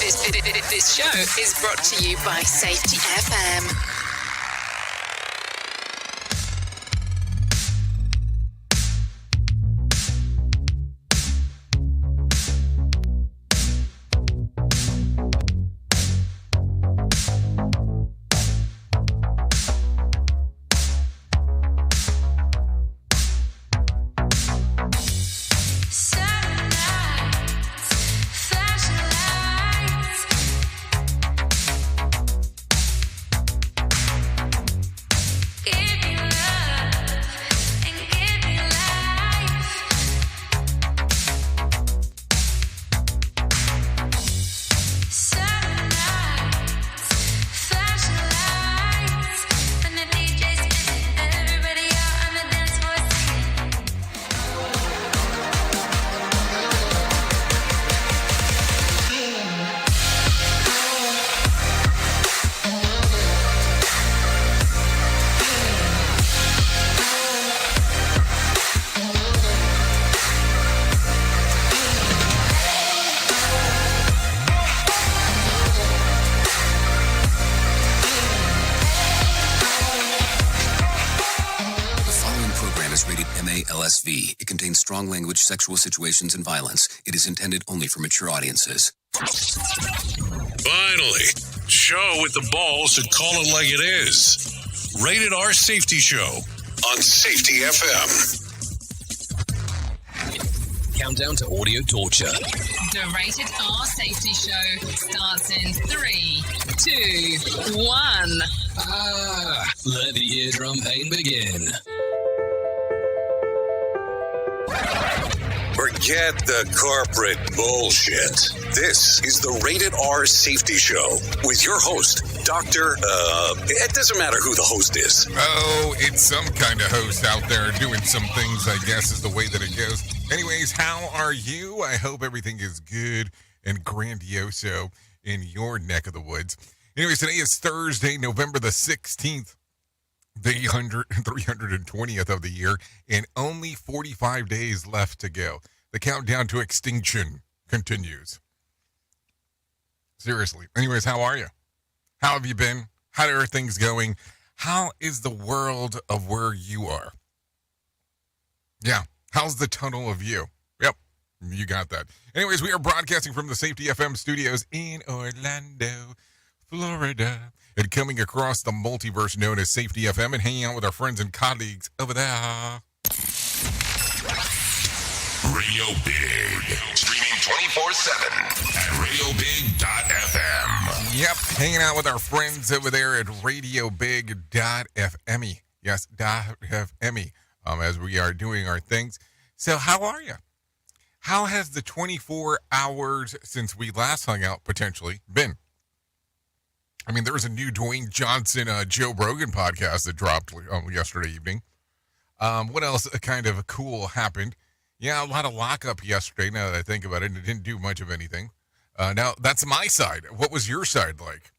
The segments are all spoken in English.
This show is brought to you by Safety FM. It contains strong language, sexual situations, and violence. It is intended only for mature audiences. Finally, show with the balls to call it like it is. Rated R Safety Show on Safety FM. Countdown to audio torture. The Rated R Safety Show starts in 3, 2, 1. Let the eardrum pain begin. Forget the corporate bullshit. This is the Rated R Safety Show with your host, Dr. It doesn't matter who the host is. Oh, it's some kind of host out there doing some things, I guess, is the way that it goes. Anyways, how are you? I hope everything is good and grandioso in your neck of the woods. Anyways, today is Thursday, November the 16th. The 320th of the year, and only 45 days left to go. The countdown to extinction continues. Seriously. Anyways, how are you? How have you been? How are things going? How is the world of where you are? Yeah. How's the tunnel of you? Yep. You got that. Anyways, we are broadcasting from the Safety FM studios in Orlando, Florida. And coming across the multiverse known as Safety FM and hanging out with our friends and colleagues over there. Radio Big. Streaming 24/7 at radiobig.fm. Yep, hanging out with our friends over there at radiobig.fm. Yes, .fm. As we are doing our things. So how are you? How has the 24 hours since we last hung out potentially been? I mean, there was a new Dwayne Johnson, Joe Rogan podcast that dropped yesterday evening. What else kind of cool happened? Yeah, a lot of lockup yesterday, now that I think about it, and it didn't do much of anything. Now, that's my side. What was your side like?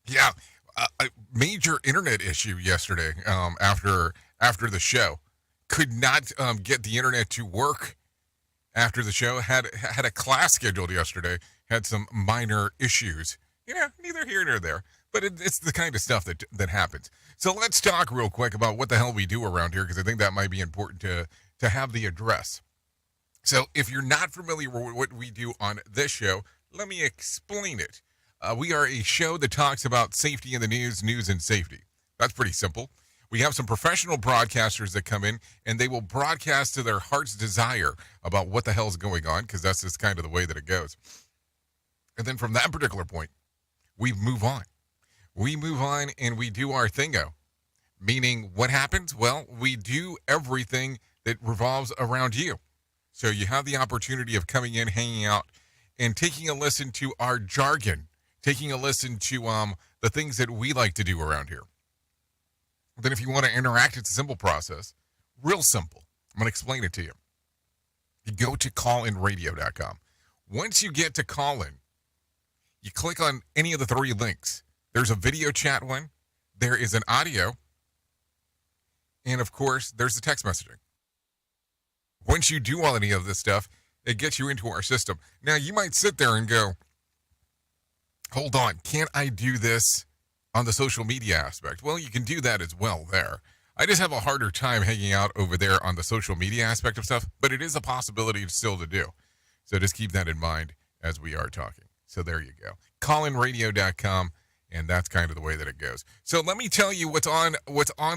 Yeah, a major internet issue yesterday after the show. Could not get the internet to work after the show. Had a class scheduled yesterday. Had some minor issues. You know, neither here nor there, but it's the kind of stuff that happens. So let's talk real quick about what the hell we do around here, because I think that might be important to have the address. So if you're not familiar with what we do on this show, let me explain it. We are a show that talks about safety in the news and safety. That's pretty simple. We have some professional broadcasters that come in, and they will broadcast to their heart's desire about what the hell's going on, because that's just kind of the way that it goes. And then from that particular point, we move on. We move on and we do our thingo. Meaning, what happens? Well, we do everything that revolves around you. So you have the opportunity of coming in, hanging out, and taking a listen to our jargon, taking a listen to the things that we like to do around here. Then if you want to interact, it's a simple process. Real simple. I'm going to explain it to you. You go to callinradio.com. Once you get to call-in, you click on any of the 3 links. There's a video chat one. There is an audio. And, of course, there's the text messaging. Once you do all any of this stuff, it gets you into our system. Now, you might sit there and go, hold on, can't I do this on the social media aspect? Well, you can do that as well there. I just have a harder time hanging out over there on the social media aspect of stuff, but it is a possibility still to do. So just keep that in mind as we are talking. So there you go. callinradio.com, and that's kind of the way that it goes. So let me tell you what's on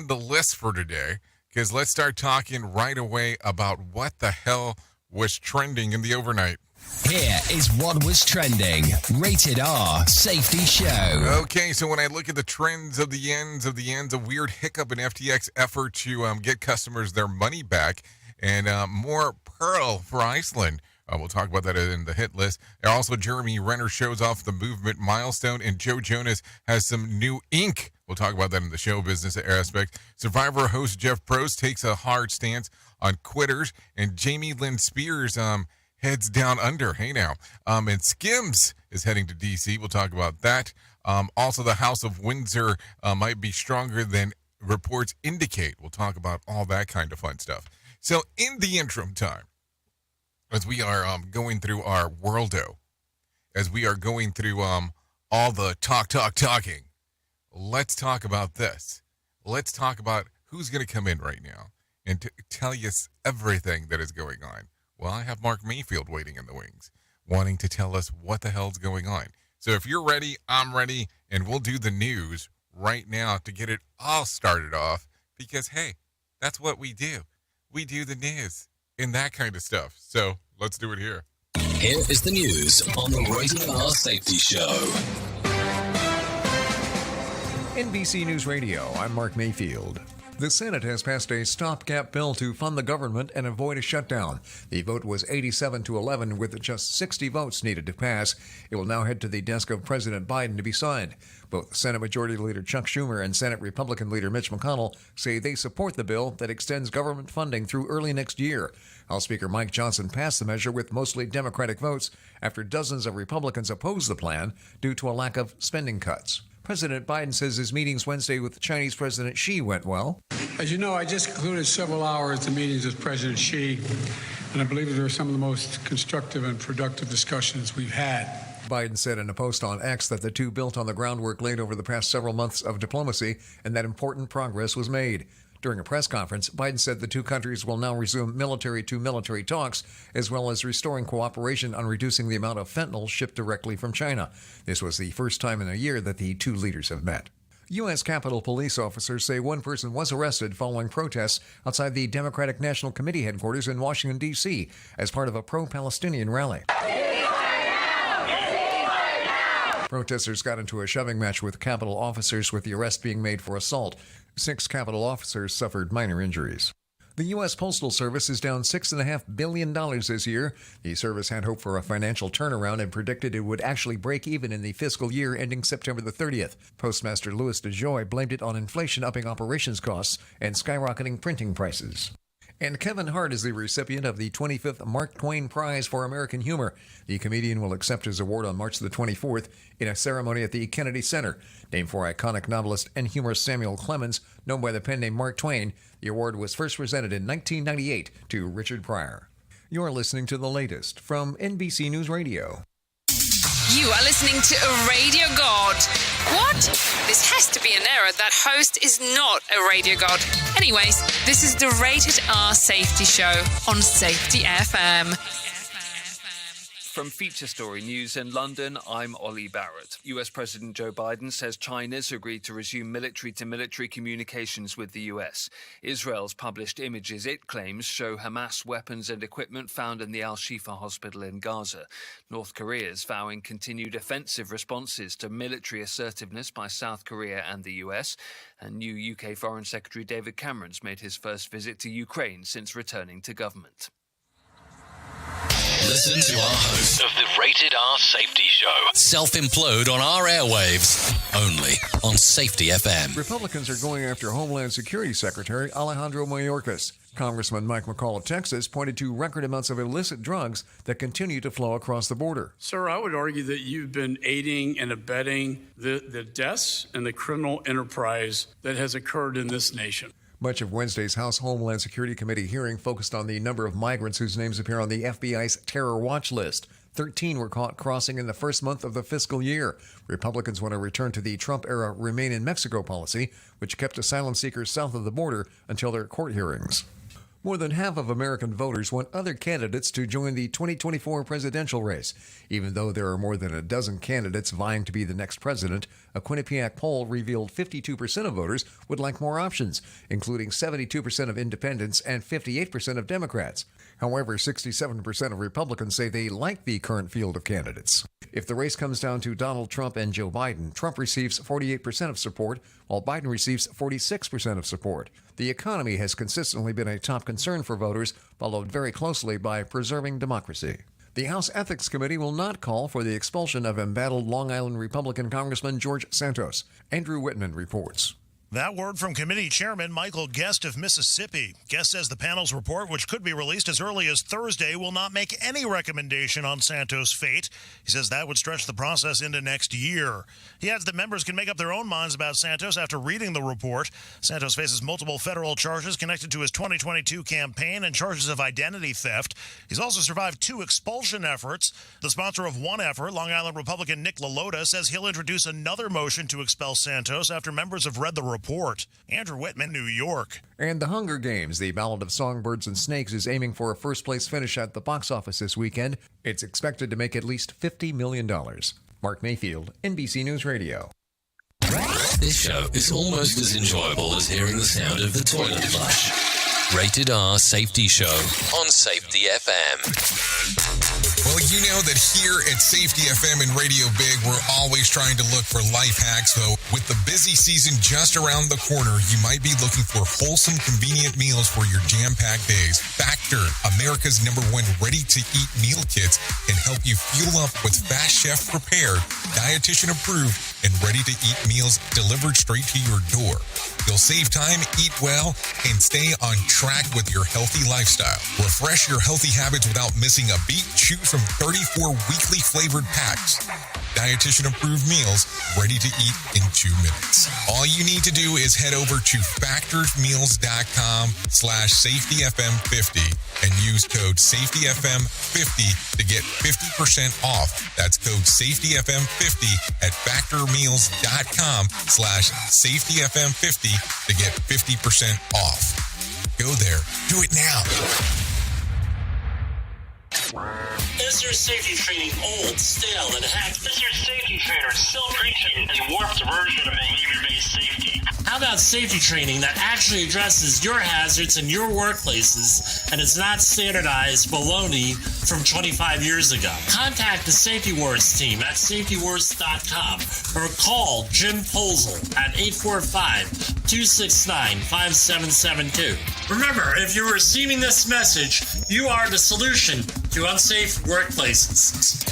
the list for today, because let's start talking right away about what the hell was trending in the overnight. Here is what was trending. Rated R Safety Show. Okay, so when I look at the trends of the ends, a weird hiccup in FTX effort to get customers their money back, and more Pearl for Iceland. We'll talk about that in the hit list. Also, Jeremy Renner shows off the movement milestone, and Joe Jonas has some new ink. We'll talk about that in the show business aspect. Survivor host Jeff Probst takes a hard stance on quitters, and Jamie Lynn Spears heads down under. Hey now. And Skims is heading to D.C. We'll talk about that. Also, the House of Windsor might be stronger than reports indicate. We'll talk about all that kind of fun stuff. So in the interim time, as we are going through our worldo, as we are going through all the talking, let's talk about this. Let's talk about who's going to come in right now and tell you everything that is going on. Well, I have Mark Mayfield waiting in the wings, wanting to tell us what the hell's going on. So if you're ready, I'm ready, and we'll do the news right now to get it all started off, because, hey, that's what we do. We do the news and that kind of stuff. So let's do it here. Here is the news on the Rated R Safety Show. NBC News Radio, I'm Mark Mayfield. The Senate has passed a stopgap bill to fund the government and avoid a shutdown. The vote was 87-11, with just 60 votes needed to pass. It will now head to the desk of President Biden to be signed. Both Senate Majority Leader Chuck Schumer and Senate Republican Leader Mitch McConnell say they support the bill that extends government funding through early next year. House Speaker Mike Johnson passed the measure with mostly Democratic votes after dozens of Republicans opposed the plan due to a lack of spending cuts. President Biden says his meetings Wednesday with Chinese President Xi went well. As you know, I just concluded several hours of meetings with President Xi, and I believe they were some of the most constructive and productive discussions we've had. Biden said in a post on X that the two built on the groundwork laid over the past several months of diplomacy and that important progress was made. During a press conference, Biden said the two countries will now resume military-to-military talks, as well as restoring cooperation on reducing the amount of fentanyl shipped directly from China. This was the first time in a year that the two leaders have met. U.S. Capitol Police officers say one person was arrested following protests outside the Democratic National Committee headquarters in Washington, D.C., as part of a pro-Palestinian rally. Protesters got into a shoving match with Capitol officers, with the arrest being made for assault. 6 Capitol officers suffered minor injuries. The U.S. Postal Service is down $6.5 billion this year. The service had hoped for a financial turnaround and predicted it would actually break even in the fiscal year ending September the 30th. Postmaster Louis DeJoy blamed it on inflation upping operations costs and skyrocketing printing prices. And Kevin Hart is the recipient of the 25th Mark Twain Prize for American Humor. The comedian will accept his award on March the 24th in a ceremony at the Kennedy Center. Named for iconic novelist and humorist Samuel Clemens, known by the pen name Mark Twain, the award was first presented in 1998 to Richard Pryor. You're listening to the latest from NBC News Radio. You are listening to a radio god. What? This has to be an error. That host is not a radio god. Anyways, this is the Rated R Safety Show on Safety FM. From Feature Story News in London, I'm Ollie Barrett. US President Joe Biden says China's agreed to resume military-to-military communications with the US. Israel's published images, it claims, show Hamas weapons and equipment found in the Al-Shifa hospital in Gaza. North Korea's vowing continued offensive responses to military assertiveness by South Korea and the US. And new UK Foreign Secretary David Cameron's made his first visit to Ukraine since returning to government. Listen to our host Of the Rated R Safety Show. self-implode on our airwaves, only on Safety FM. Republicans are going after Homeland Security Secretary Alejandro Mayorkas. Congressman Mike McCall of Texas pointed to record amounts of illicit drugs that continue to flow across the border. Sir, I would argue that you've been aiding and abetting the deaths and the criminal enterprise that has occurred in this nation. Much of Wednesday's House Homeland Security Committee hearing focused on the number of migrants whose names appear on the FBI's terror watch list. 13 were caught crossing in the first month of the fiscal year. Republicans want to return to the Trump-era Remain in Mexico policy, which kept asylum seekers south of the border until their court hearings. More than half of American voters want other candidates to join the 2024 presidential race. Even though there are more than a dozen candidates vying to be the next president, a Quinnipiac poll revealed 52% of voters would like more options, including 72% of independents and 58% of Democrats. However, 67% of Republicans say they like the current field of candidates. If the race comes down to Donald Trump and Joe Biden, Trump receives 48% of support, while Biden receives 46% of support. The economy has consistently been a top concern for voters, followed very closely by preserving democracy. The House Ethics Committee will not call for the expulsion of embattled Long Island Republican Congressman George Santos. Andrew Whitman reports. That word from committee chairman Michael Guest of Mississippi. Guest says the panel's report, which could be released as early as Thursday, will not make any recommendation on Santos' fate. He says that would stretch the process into next year. He adds that members can make up their own minds about Santos after reading the report. Santos faces multiple federal charges connected to his 2022 campaign and charges of identity theft. He's also survived 2 expulsion efforts. The sponsor of one effort, Long Island Republican Nick LaLota, says he'll introduce another motion to expel Santos after members have read the report. Andrew Whitman, New York. And The Hunger Games, The Ballad of Songbirds and Snakes, is aiming for a first-place finish at the box office this weekend. It's expected to make at least $50 million. Mark Mayfield, NBC News Radio. This show is almost as enjoyable as hearing the sound of the toilet flush. Rated R Safety Show on Safety FM. Well, you know that here at Safety FM and Radio Big, we're always trying to look for life hacks, though. With the busy season just around the corner, you might be looking for wholesome, convenient meals for your jam-packed days. Factor, America's #1 ready-to-eat meal kits, can help you fuel up with fast chef-prepared, dietitian-approved, and ready-to-eat meals delivered straight to your door. You'll save time, eat well, and stay on track with your healthy lifestyle. Refresh your healthy habits without missing a beat. Choose from 34 weekly flavored packs. Dietitian-approved meals ready to eat in 2 minutes. All you need to do is head over to factorsmeals.com/safetyfm50 and use code safetyfm50 to get 50% off. That's code safetyfm50 at factormeals.com/safetyfm50 to get 50% off. Go there. Do it now. Is your safety training old, stale, and hacked? Is your safety trainer still preaching a warped version of behavior-based safety? How about safety training that actually addresses your hazards in your workplaces and is not standardized baloney from 25 years ago? Contact the Safety Wars team at safetywars.com or call Jim Posel at 845-269-5772. Remember, if you're receiving this message, you are the solution to unsafe workplaces.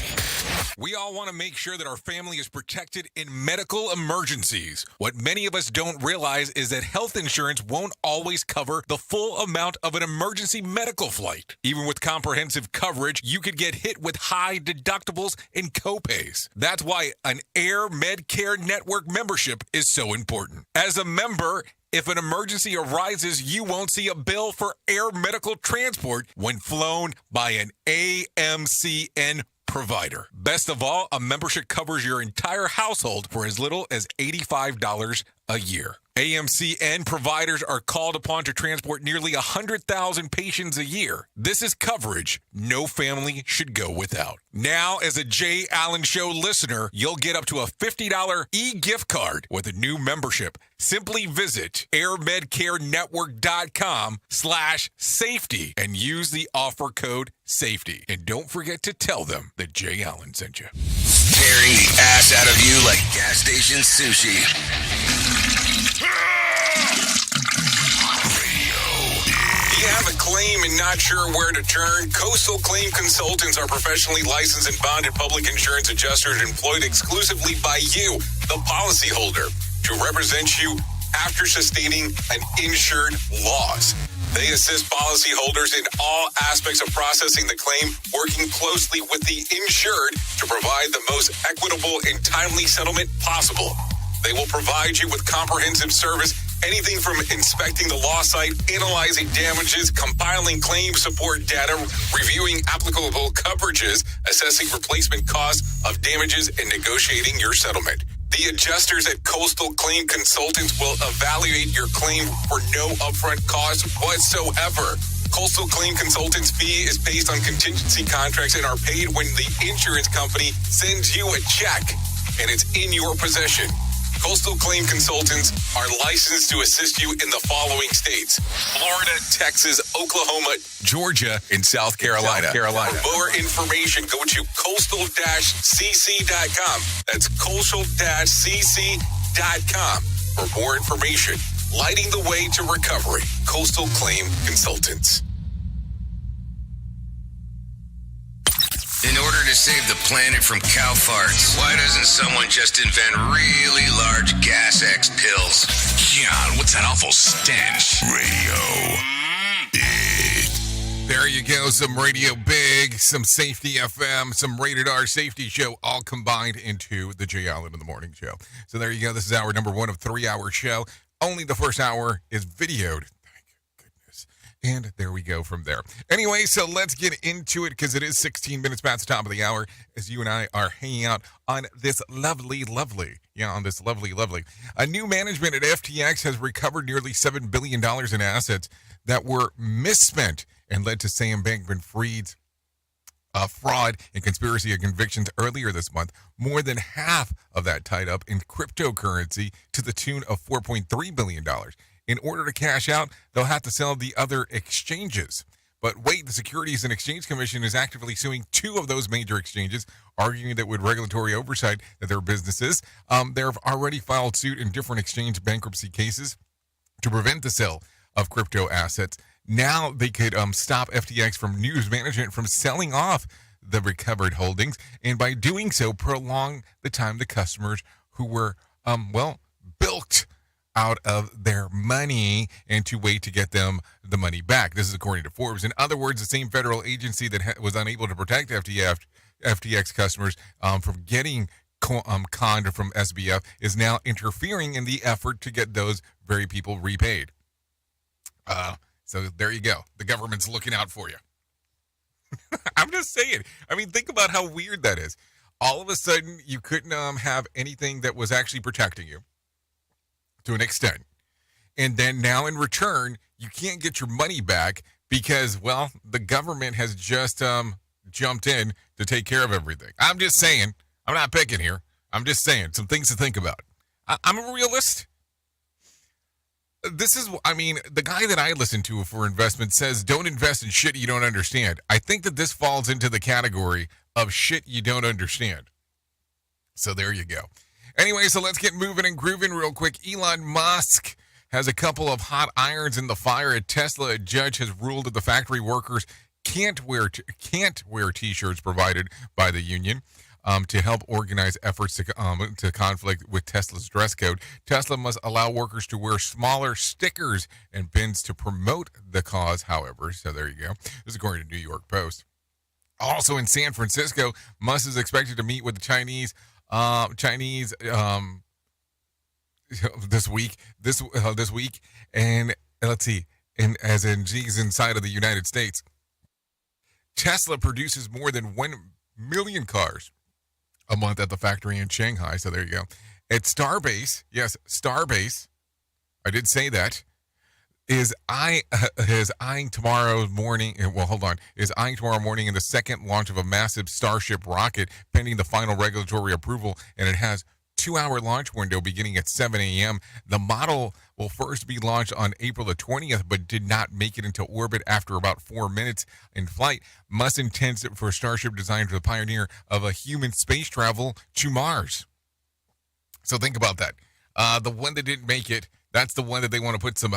We all want to make sure that our family is protected in medical emergencies. What many of us don't realize is that health insurance won't always cover the full amount of an emergency medical flight. Even with comprehensive coverage, you could get hit with high deductibles and copays. That's why an Air Medcare Network membership is so important. As a member, if an emergency arises, you won't see a bill for air medical transport when flown by an AMCN provider. Best of all, a membership covers your entire household for as little as $85 a year. AMCN providers are called upon to transport nearly 100,000 patients a year. This is coverage no family should go without. Now, as a Jay Allen Show listener, you'll get up to a $50 e-gift card with a new membership. Simply visit airmedcarenetwork.com/safety and use the offer code SAFETY. And don't forget to tell them that Jay Allen sent you. Tearing the ass out of you like gas station sushi. Do you have a claim and not sure where to turn? Coastal Claim Consultants are professionally licensed and bonded public insurance adjusters employed exclusively by you, the policyholder, to represent you after sustaining an insured loss. They assist policyholders in all aspects of processing the claim, working closely with the insured to provide the most equitable and timely settlement possible. They will provide you with comprehensive service Anything from inspecting the loss site, analyzing damages, compiling claim support data, reviewing applicable coverages, assessing replacement costs of damages, and negotiating your settlement. The adjusters at Coastal Claim Consultants will evaluate your claim for no upfront cost whatsoever. Coastal Claim Consultants' fee is based on contingency contracts and are paid when the insurance company sends you a check and it's in your possession. Coastal Claim Consultants are licensed to assist you in the following states: Florida, Texas, Oklahoma, Georgia, and South Carolina. For more information, go to coastal-cc.com. That's coastal-cc.com. For more information, lighting the way to recovery. Coastal Claim Consultants. In order to save the planet from cow farts, why doesn't someone just invent really large Gas X pills? God, what's that awful stench? Radio. There you go, some Radio Big, some Safety FM, some Rated R Safety Show, all combined into the Jay Allen in the Morning Show. So there you go. This is hour number 1 of 3-hour show. Only the first hour is videoed. Thank goodness. And there we go from there. Anyway, so let's get into it because it is 16 minutes past the top of the hour as you and I are hanging out on this lovely. A new management at FTX has recovered nearly $7 billion in assets that were misspent and led to Sam Bankman-Fried's fraud and conspiracy of convictions earlier this month. More than half of that tied up in cryptocurrency to the tune of $4.3 billion. In order to cash out, they'll have to sell the other exchanges. But wait, the Securities and Exchange Commission is actively suing 2 of those major exchanges, arguing that with regulatory oversight that their businesses, they've already filed suit in different exchange bankruptcy cases to prevent the sale of crypto assets. Now they could stop FTX from news management from selling off the recovered holdings, and by doing so, prolong the time the customers who were, bilked out of their money and to wait to get them the money back. This is according to Forbes. In other words, the same federal agency that was unable to protect FTX customers from getting conned from SBF is now interfering in the effort to get those very people repaid. So there you go. The government's looking out for you. I'm just saying. I mean, think about how weird that is. All of a sudden, you couldn't have anything that was actually protecting you to an extent. And then now in return, you can't get your money back because, well, the government has just jumped in to take care of everything. I'm just saying. I'm not picking here. I'm just saying. Some things to think about. I'm a realist. The guy that I listen to for investment says don't invest in shit you don't understand. I think that this falls into the category of shit you don't understand. So there you go. Anyway, so let's get moving and grooving real quick. Elon Musk has a couple of hot irons in the fire at Tesla. A judge has ruled that the factory workers can't wear T-shirts provided by the union. To help organize efforts to conflict with Tesla's dress code. Tesla must allow workers to wear smaller stickers and pins to promote the cause, however. So there you go. This is according to New York Post. Also in San Francisco, Musk is expected to meet with the Chinese this week. And let's see, and as in G's inside of the United States. Tesla produces more than 1 million cars a month at the factory in Shanghai. So there you go. At Starbase, yes, Starbase, I did say that, is eyeing tomorrow morning in the second launch of a massive Starship rocket pending the final regulatory approval, and it has 2-hour launch window beginning at 7 a.m. The model will first be launched on April the 20th, but did not make it into orbit after about 4 minutes in flight. Musk intends for Starship designed for the pioneer of a human space travel to Mars. So think about that. The one that didn't make it, that's the one that they want to put some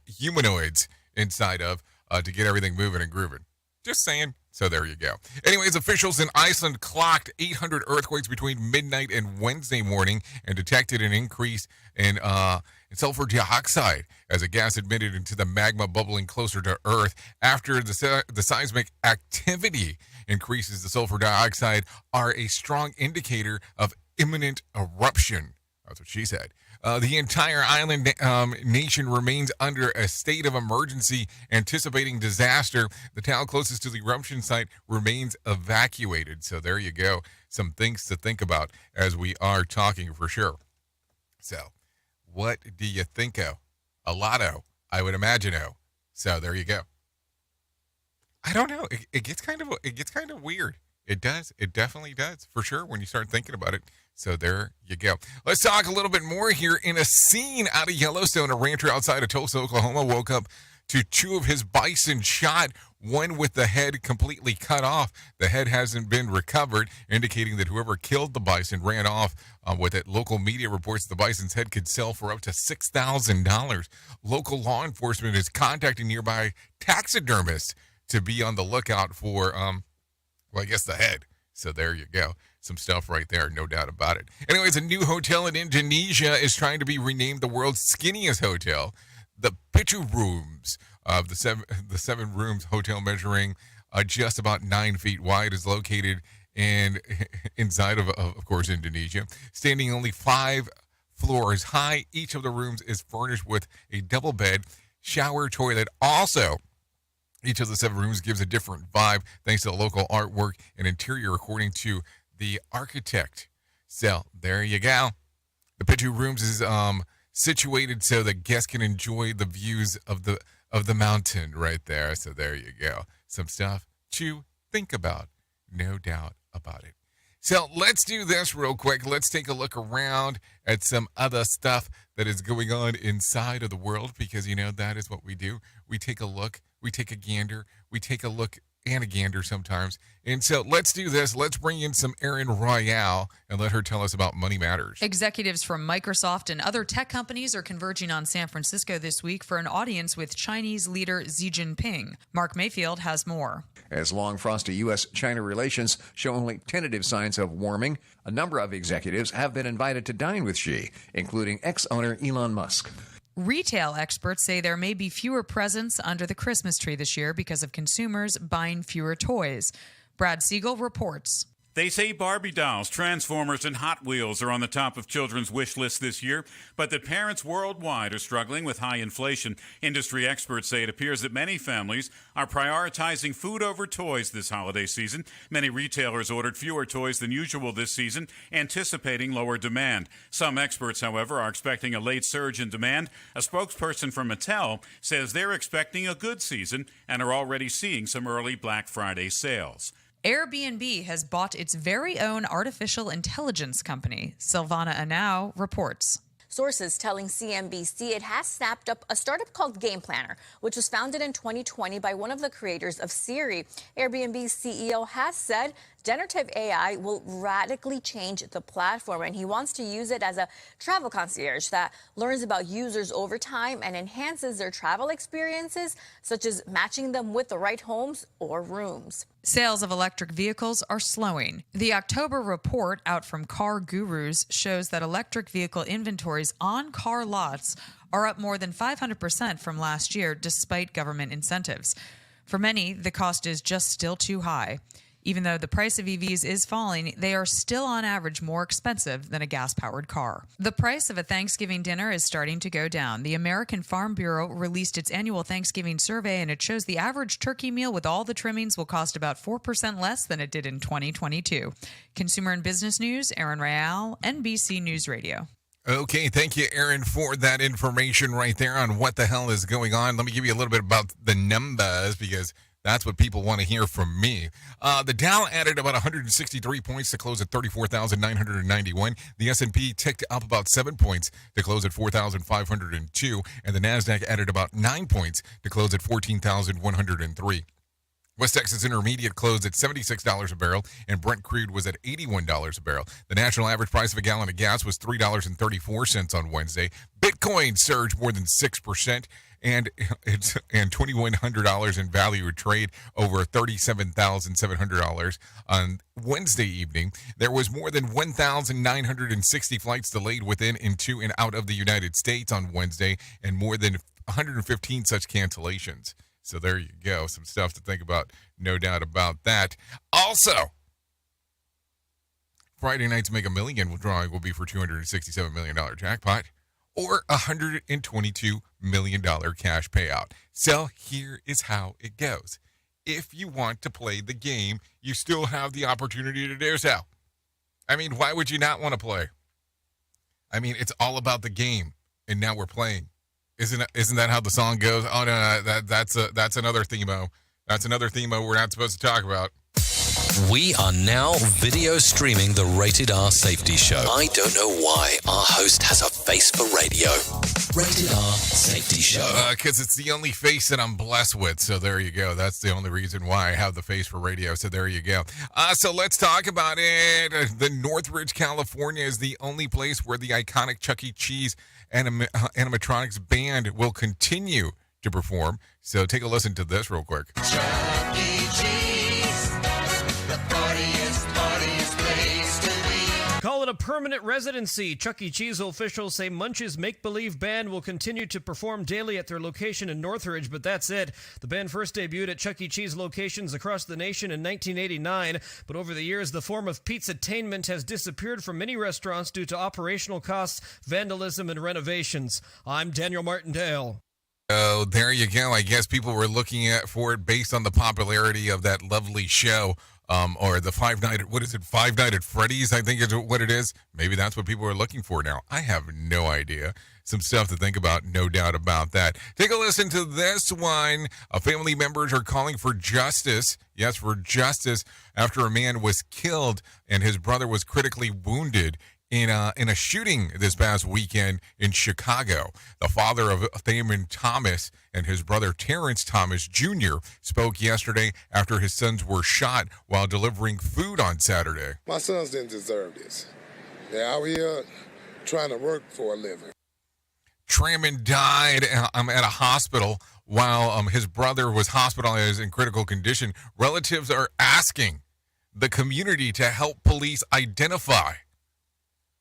humanoids inside of to get everything moving and grooving. Just saying. So there you go. Anyways, officials in Iceland clocked 800 earthquakes between midnight and Wednesday morning and detected an increase in sulfur dioxide as a gas emitted into the magma bubbling closer to Earth. After the seismic activity increases, the sulfur dioxide are a strong indicator of imminent eruption. That's what she said. The entire island nation remains under a state of emergency, anticipating disaster. The town closest to the eruption site remains evacuated. So there you go. Some things to think about as we are talking for sure. So what do you think of? A lotto, I would imagine. So there you go. I don't know. It gets kind of weird. It does. It definitely does, for sure, when you start thinking about it. So there you go. Let's talk a little bit more here. In a scene out of Yellowstone, a rancher outside of Tulsa, Oklahoma, woke up to two of his bison shot, one with the head completely cut off. The head hasn't been recovered, indicating that whoever killed the bison ran off with it. Local media reports the bison's head could sell for up to $6,000. Local law enforcement is contacting nearby taxidermists to be on the lookout for, I guess the head. So there you go. Some stuff right there, no doubt about it. Anyways, a new hotel in Indonesia is trying to be renamed the world's skinniest hotel. The Pitu Rooms, the seven rooms hotel measuring just about 9 feet wide, is located inside of course, Indonesia. Standing only 5 floors high, each of the rooms is furnished with a double bed, shower, toilet. Also, each of the 7 rooms gives a different vibe thanks to the local artwork and interior, according to the architect. So there you go. The Pitu Rooms is situated so that guests can enjoy the views of the mountain right there. So there you go. Some stuff to think about, no doubt about it. So let's do this real quick. Let's take a look around at some other stuff that is going on inside of the world, because, that is what we do. We take a look, we take a gander, we take a look and a gander sometimes. And so let's do this. Let's bring in some Erin Royale and let her tell us about Money Matters. Executives from Microsoft and other tech companies are converging on San Francisco this week for an audience with Chinese leader Xi Jinping. Mark Mayfield has more. As long, frosty U.S.-China relations show only tentative signs of warming, a number of executives have been invited to dine with Xi, including ex-owner Elon Musk. Retail experts say there may be fewer presents under the Christmas tree this year because of consumers buying fewer toys. Brad Siegel reports. They say Barbie dolls, Transformers, and Hot Wheels are on the top of children's wish lists this year, but that parents worldwide are struggling with high inflation. Industry experts say it appears that many families are prioritizing food over toys this holiday season. Many retailers ordered fewer toys than usual this season, anticipating lower demand. Some experts, however, are expecting a late surge in demand. A spokesperson from Mattel says they're expecting a good season and are already seeing some early Black Friday sales. Airbnb has bought its very own artificial intelligence company. Silvana Anau reports. Sources telling CNBC it has snapped up a startup called Game Planner, which was founded in 2020 by one of the creators of Siri. Airbnb's CEO has said generative AI will radically change the platform, and he wants to use it as a travel concierge that learns about users over time and enhances their travel experiences, such as matching them with the right homes or rooms. Sales of electric vehicles are slowing. The October report out from Car Gurus shows that electric vehicle inventories on car lots are up more than 500% from last year, despite government incentives. For many, the cost is just still too high. Even though the price of EVs is falling, they are still on average more expensive than a gas-powered car. The price of a Thanksgiving dinner is starting to go down. The American Farm Bureau released its annual Thanksgiving survey, and it shows the average turkey meal with all the trimmings will cost about 4% less than it did in 2022. Consumer and Business News, Erin Royale, NBC News Radio. Okay, thank you, Erin, for that information right there on what the hell is going on. Let me give you a little bit about the numbers, because that's what people want to hear from me. The Dow added about 163 points to close at 34,991. The S&P ticked up about 7 points to close at 4,502. And the NASDAQ added about 9 points to close at 14,103. West Texas Intermediate closed at $76 a barrel, and Brent crude was at $81 a barrel. The national average price of a gallon of gas was $3.34 on Wednesday. Bitcoin surged more than 6%. And $2,100 in value would trade over $37,700 on Wednesday evening. There was more than 1,960 flights delayed within, into, and out of the United States on Wednesday, and more than 115 such cancellations. So there you go. Some stuff to think about, no doubt about that. Also, Friday night's Mega Million drawing will be for $267 million jackpot. or $122 million cash payout. So here is how it goes. If you want to play the game, you still have the opportunity to do so. I mean, why would you not want to play? I mean, it's all about the game, and now we're playing. Isn't that how the song goes? Oh no, that's another themo. That's another themo we're not supposed to talk about. We are now video streaming the Rated R Safety Show. I don't know why our host has a face for radio. Rated R Safety Show. Because it's the only face that I'm blessed with. So there you go. That's the only reason why I have the face for radio. So there you go. So let's talk about it. The Northridge, California is the only place where the iconic Chuck E. Cheese animatronics band will continue to perform. So take a listen to this real quick. Chuck E. Cheese, the funniest place to be. Call it a permanent residency. Chuck E. Cheese officials say Munch's make-believe band will continue to perform daily at their location in Northridge, but that's it. The band first debuted at Chuck E. Cheese locations across the nation in 1989, but over the years, the form of pizza-tainment has disappeared from many restaurants due to operational costs, vandalism, and renovations. I'm Daniel Martindale. Oh, there you go. I guess people were looking for it based on the popularity of that lovely show, or the Five Night at Freddy's, I think is what it is. Maybe that's what people are looking for now. I have no idea. Some stuff to think about, no doubt about that. Take a listen to this one. Family members are calling for justice. Yes, for justice after a man was killed and his brother was critically wounded in a shooting this past weekend in Chicago. The father of Thaman Thomas and his brother Terrence Thomas Jr. spoke yesterday after his sons were shot while delivering food on Saturday. My sons didn't deserve this. They're out here trying to work for a living. Trammon died at a hospital while his brother was hospitalized in critical condition. Relatives are asking the community to help police identify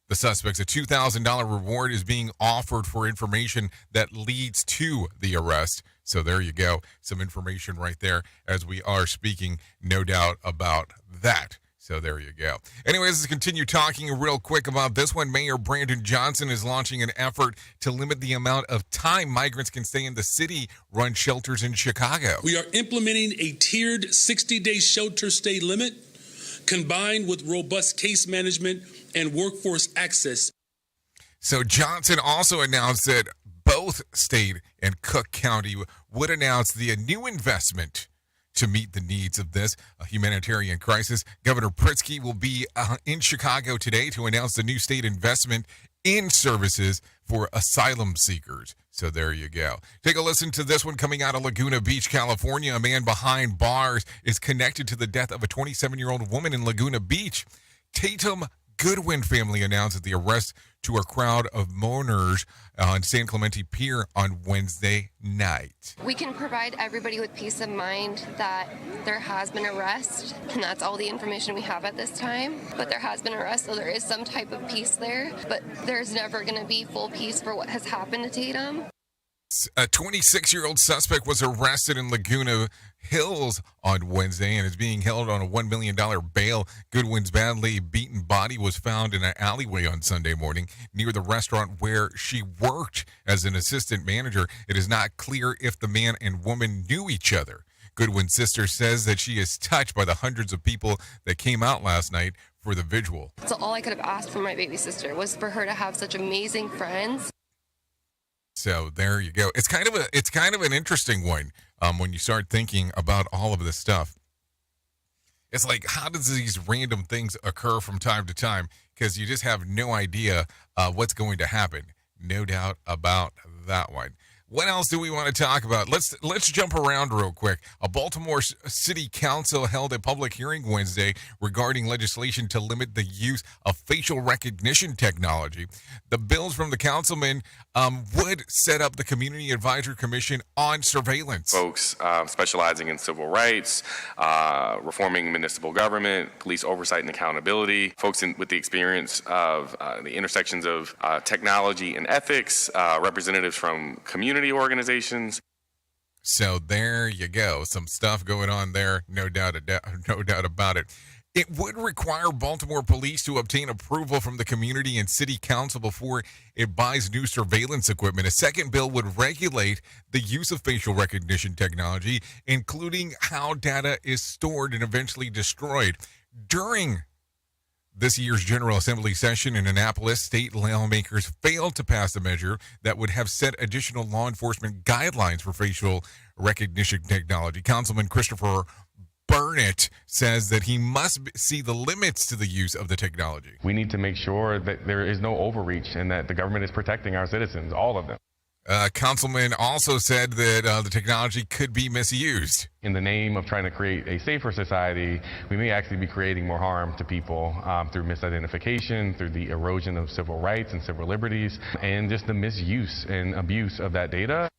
the suspects. A $2,000 reward is being offered for information that leads to the arrest. So there you go. Some information right there as we are speaking, no doubt about that. So there you go. Anyways, let's continue talking real quick about this one. Mayor Brandon Johnson is launching an effort to limit the amount of time migrants can stay in the city-run shelters in Chicago. We are implementing a tiered 60-day shelter stay limit combined with robust case management and workforce access. So Johnson also announced that both state and Cook County would announce the new investment to meet the needs of this humanitarian crisis. Governor Pritzker will be in Chicago today to announce the new state investment in services for asylum seekers. So there you go. Take a listen to this one coming out of Laguna Beach, California. A man behind bars is connected to the death of a 27-year-old woman in Laguna Beach. Tatum Goodwin family announced the arrest to a crowd of mourners on San Clemente Pier on Wednesday night. We can provide everybody with peace of mind that there has been arrest, and that's all the information we have at this time. But there has been arrest, so there is some type of peace there. But there's never going to be full peace for what has happened to Tatum. A 26-year-old suspect was arrested in Laguna Hills on Wednesday and is being held on a $1 million bail. Goodwin's badly beaten body was found in an alleyway on Sunday morning near the restaurant where she worked as an assistant manager. It is not clear if the man and woman knew each other. Goodwin's sister says that she is touched by the hundreds of people that came out last night for the vigil. So all I could have asked for my baby sister was for her to have such amazing friends. So there you go. It's kind of an interesting one when you start thinking about all of this stuff. It's like, how does these random things occur from time to time? Because you just have no idea what's going to happen. No doubt about that one. What else do we want to talk about? Let's jump around real quick. A Baltimore City Council held a public hearing Wednesday regarding legislation to limit the use of facial recognition technology. The bills from the councilman would set up the Community Advisory Commission on surveillance. Folks specializing in civil rights, reforming municipal government, police oversight and accountability, folks with the experience of the intersections of technology and ethics, representatives from community organizations. So there you go. Some stuff going on there, no doubt about it. It would require Baltimore police to obtain approval from the community and city council before it buys new surveillance equipment. A second bill would regulate the use of facial recognition technology, including how data is stored and eventually destroyed. During this year's General Assembly session in Annapolis, state lawmakers failed to pass a measure that would have set additional law enforcement guidelines for facial recognition technology. Councilman Christopher Burnett says that he must see the limits to the use of the technology. We need to make sure that there is no overreach and that the government is protecting our citizens, all of them. Councilman also said that the technology could be misused. In the name of trying to create a safer society, we may actually be creating more harm to people through misidentification, through the erosion of civil rights and civil liberties, and just the misuse and abuse of that data.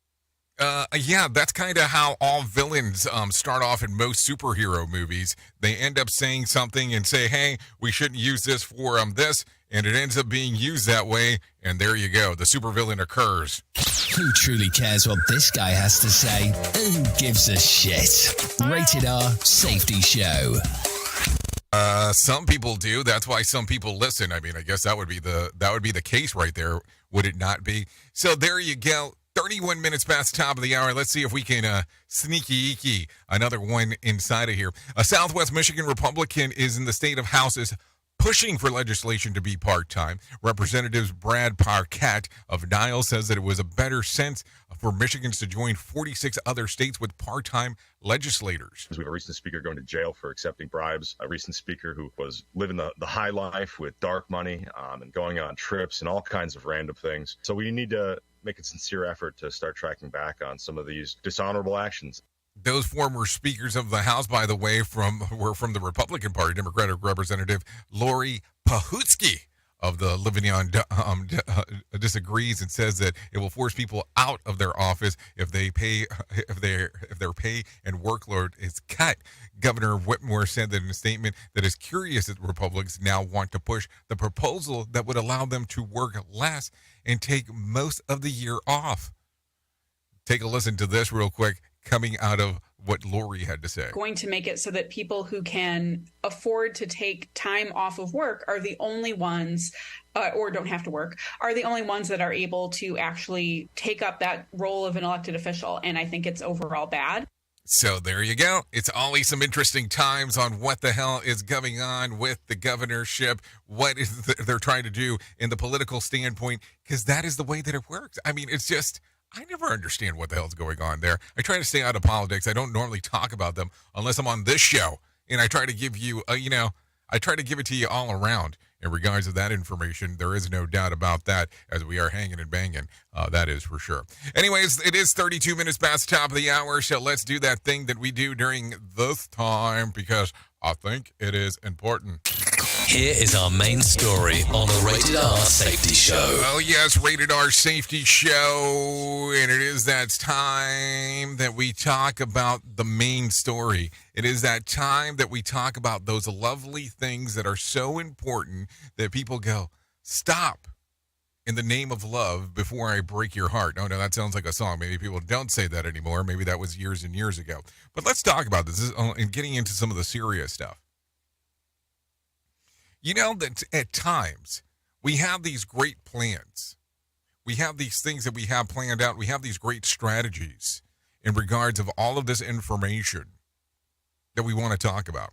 Yeah, that's kind of how all villains start off in most superhero movies. They end up saying something and say, hey, we shouldn't use this for this, and it ends up being used that way, and there you go. The supervillain occurs. Who truly cares what this guy has to say? Who gives a shit? Rated R Safety Show. Some people do. That's why some people listen. I mean, I guess that would be the case right there, would it not be? So there you go. 31 minutes past the top of the hour. Let's see if we can sneaky another one inside of here. A Southwest Michigan Republican is in the state of Houses pushing for legislation to be part-time. Representatives Brad Parkett of Niles says that it was a better sense for Michigans to join 46 other states with part-time legislators. We have a recent speaker going to jail for accepting bribes, a recent speaker who was living the high life with dark money and going on trips and all kinds of random things. So we need to make a sincere effort to start tracking back on some of these dishonorable actions. Those former speakers of the House, by the way, were from the Republican Party. Democratic Representative Lori Pahutsky of the Livingston disagrees and says that it will force people out of their office if their pay and workload is cut. Governor Whitmore said that in a statement that is curious that Republicans now want to push the proposal that would allow them to work less and take most of the year off. Take a listen to this real quick, coming out of what Lori had to say. Going to make it so that people who can afford to take time off of work are the only ones, or don't have to work, are the only ones that are able to actually take up that role of an elected official. And I think it's overall bad. So there you go. It's always some interesting times on what the hell is going on with the governorship, what is they're trying to do in the political standpoint, because that is the way that it works. I mean, it's just, I never understand what the hell's going on there. I try to stay out of politics. I don't normally talk about them unless I'm on this show, and I try to give you, I try to give it to you all around. In regards to that information, there is no doubt about that, as we are hanging and banging. That is for sure. Anyways, it is 32 minutes past the top of the hour, so let's do that thing that we do during this time, because I think it is important. Here is our main story on the Rated R Safety Show. Oh, yes, Rated R Safety Show. And it is that time that we talk about the main story. It is that time that we talk about those lovely things that are so important that people go, stop in the name of love before I break your heart. Oh, no, that sounds like a song. Maybe people don't say that anymore. Maybe that was years and years ago. But let's talk about this and getting into some of the serious stuff. You know that at times we have these great plans. We have these things that we have planned out. We have these great strategies in regards of all of this information that we want to talk about.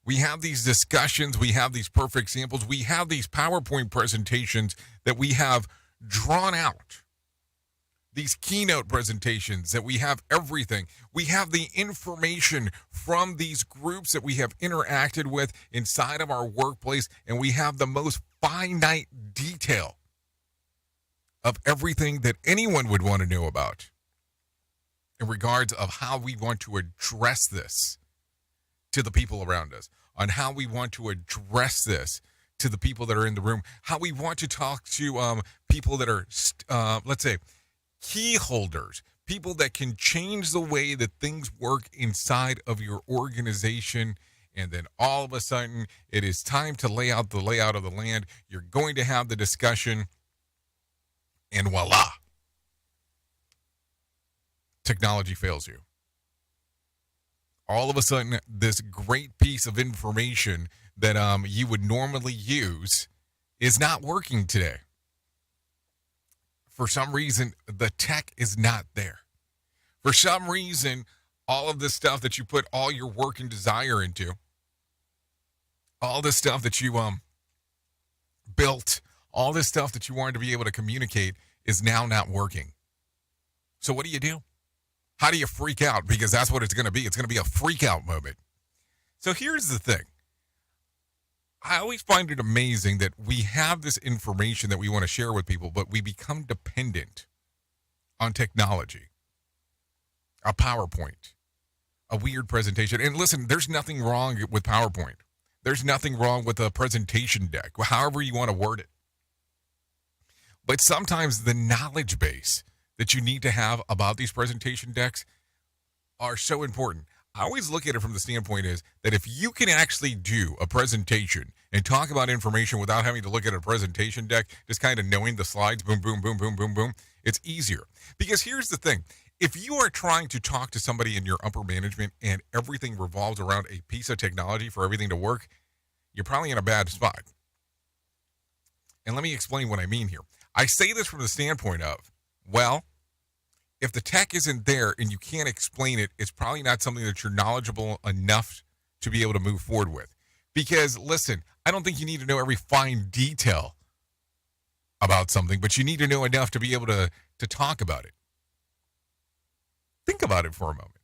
We have these discussions. We have these perfect samples. We have these PowerPoint presentations that we have drawn out. These keynote presentations that we have everything. We have the information from these groups that we have interacted with inside of our workplace, and we have the most finite detail of everything that anyone would want to know about in regards of how we want to address this to the people around us, on how we want to address this to the people that are in the room, how we want to talk to people that are, let's say, key holders, people that can change the way that things work inside of your organization. And then all of a sudden, it is time to lay out the layout of the land. You're going to have the discussion, and voila, technology fails you. all of a sudden this great piece of information that you would normally use is not working today. For some reason, the tech is not there. For some reason, all of this stuff that you put all your work and desire into, all this stuff that you built, all this stuff that you wanted to be able to communicate is now not working. So what do? How do you freak out? Because that's what it's going to be. It's going to be a freak out moment. So here's the thing. I always find it amazing that we have this information that we want to share with people, but we become dependent on technology, a PowerPoint, a weird presentation. And listen, there's nothing wrong with PowerPoint. There's nothing wrong with a presentation deck, however you want to word it. But sometimes the knowledge base that you need to have about these presentation decks are so important. I always look at it from the standpoint is that if you can actually do a presentation and talk about information without having to look at a presentation deck, just kind of knowing the slides, boom, boom, boom, boom, boom, boom, it's easier. Because here's the thing. If you are trying to talk to somebody in your upper management and everything revolves around a piece of technology for everything to work, you're probably in a bad spot. And let me explain what I mean here. I say this from the standpoint of, well, if the tech isn't there and you can't explain it, it's probably not something that you're knowledgeable enough to be able to move forward with. Because, listen, I don't think you need to know every fine detail about something, but you need to know enough to be able to talk about it. Think about it for a moment.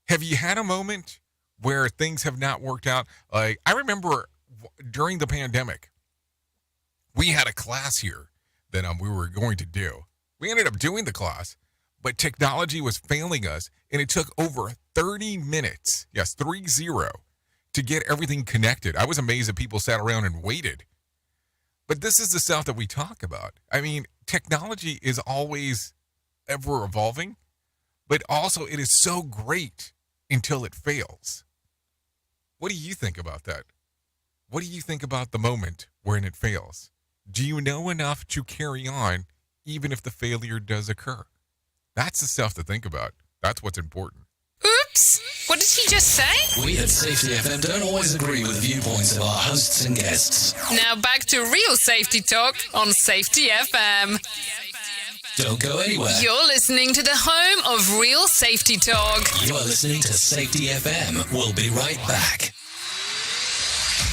Have you had a moment where things have not worked out? Like, I remember during the pandemic, we had a class here that we were going to do. We ended up doing the class, but technology was failing us, and it took over 30 minutes, yes, 30, to get everything connected. I was amazed that people sat around and waited. But this is the stuff that we talk about. I mean, technology is always ever evolving, but also it is so great until it fails. What do you think about that? What do you think about the moment when it fails? Do you know enough to carry on even if the failure does occur? That's the stuff to think about. That's what's important. Oops! What did he just say? We at Safety FM don't always agree with viewpoints of our hosts and guests. Now back to real safety talk on Safety FM. Don't go anywhere. You're listening to the home of real safety talk. You are listening to Safety FM. We'll be right back.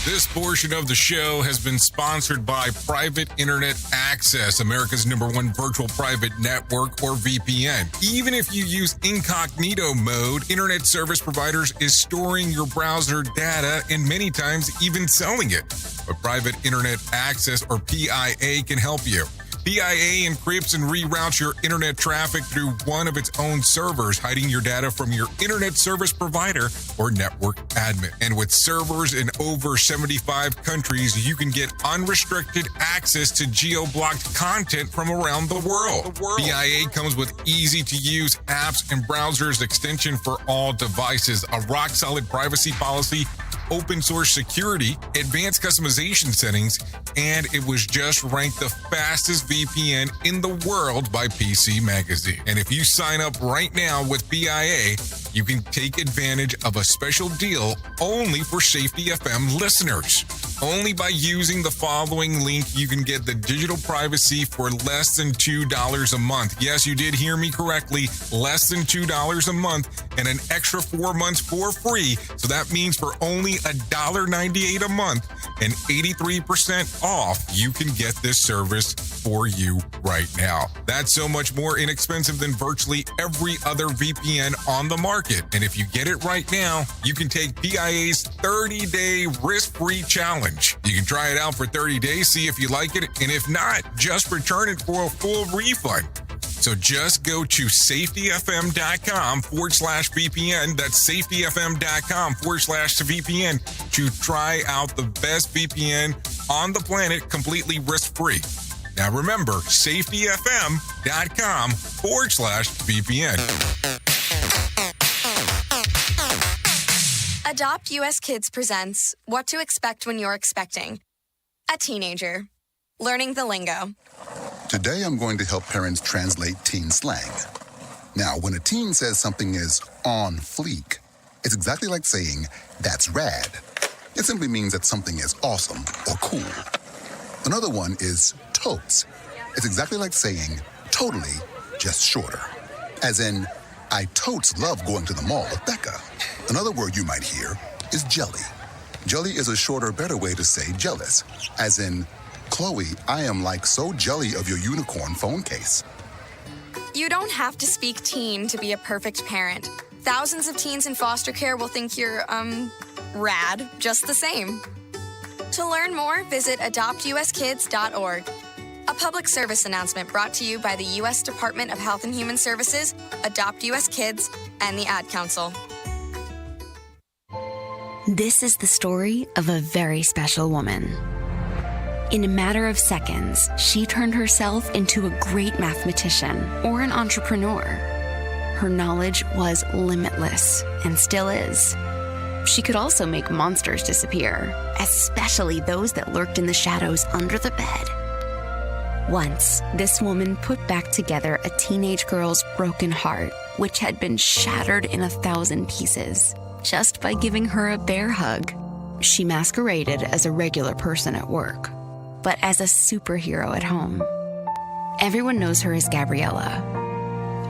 This portion of the show has been sponsored by Private Internet Access, America's #1 virtual private network, or VPN. Even if you use incognito mode, internet service providers is storing your browser data and many times even selling it. But Private Internet Access, or PIA, can help you. PIA encrypts and reroutes your internet traffic through one of its own servers, hiding your data from your internet service provider or network admin. And with servers in over 75 countries, you can get unrestricted access to geo-blocked content from around the world. PIA comes with easy-to-use apps and browsers extension for all devices, a rock-solid privacy policy, open source security, advanced customization settings, and it was just ranked the fastest VPN in the world by PC Magazine. And if you sign up right now with PIA, you can take advantage of a special deal only for Safety FM listeners. Only by using the following link, you can get the digital privacy for less than $2 a month. Yes, you did hear me correctly. Less than $2 a month and an extra 4 months for free. So that means for only $1.98 a month and 83% off, you can get this service for you right now. That's so much more inexpensive than virtually every other VPN on the market. And if you get it right now, you can take PIA's 30-day risk-free challenge. You can try it out for 30 days, see if you like it, and if not, just return it for a full refund. So just go to safetyfm.com/VPN. That's safetyfm.com/VPN to try out the best VPN on the planet completely risk-free. Now remember, safetyfm.com/VPN. Adopt US Kids presents What to Expect When You're Expecting. A teenager. Learning the lingo. Today I'm going to help parents translate teen slang. Now, when a teen says something is on fleek, It's exactly like saying, that's rad. It simply means that something is awesome or cool. Another one is totes. It's exactly like saying, totally, just shorter. As in, I totes love going to the mall with Becca. Another word you might hear is jelly. Jelly is a shorter, better way to say jealous. As in, Chloe, I am like so jelly of your unicorn phone case. You don't have to speak teen to be a perfect parent. Thousands of teens in foster care will think you're, rad just the same. To learn more, visit adoptuskids.org. A public service announcement brought to you by the U.S. Department of Health and Human Services, Adopt U.S. Kids, and the Ad Council. This is the story of a very special woman. In a matter of seconds, she turned herself into a great mathematician or an entrepreneur. Her knowledge was limitless and still is. She could also make monsters disappear, especially those that lurked in the shadows under the bed. Once, this woman put back together a teenage girl's broken heart, which had been shattered in 1,000 pieces, just by giving her a bear hug. She masqueraded as a regular person at work, but as a superhero at home. Everyone knows her as Gabriella.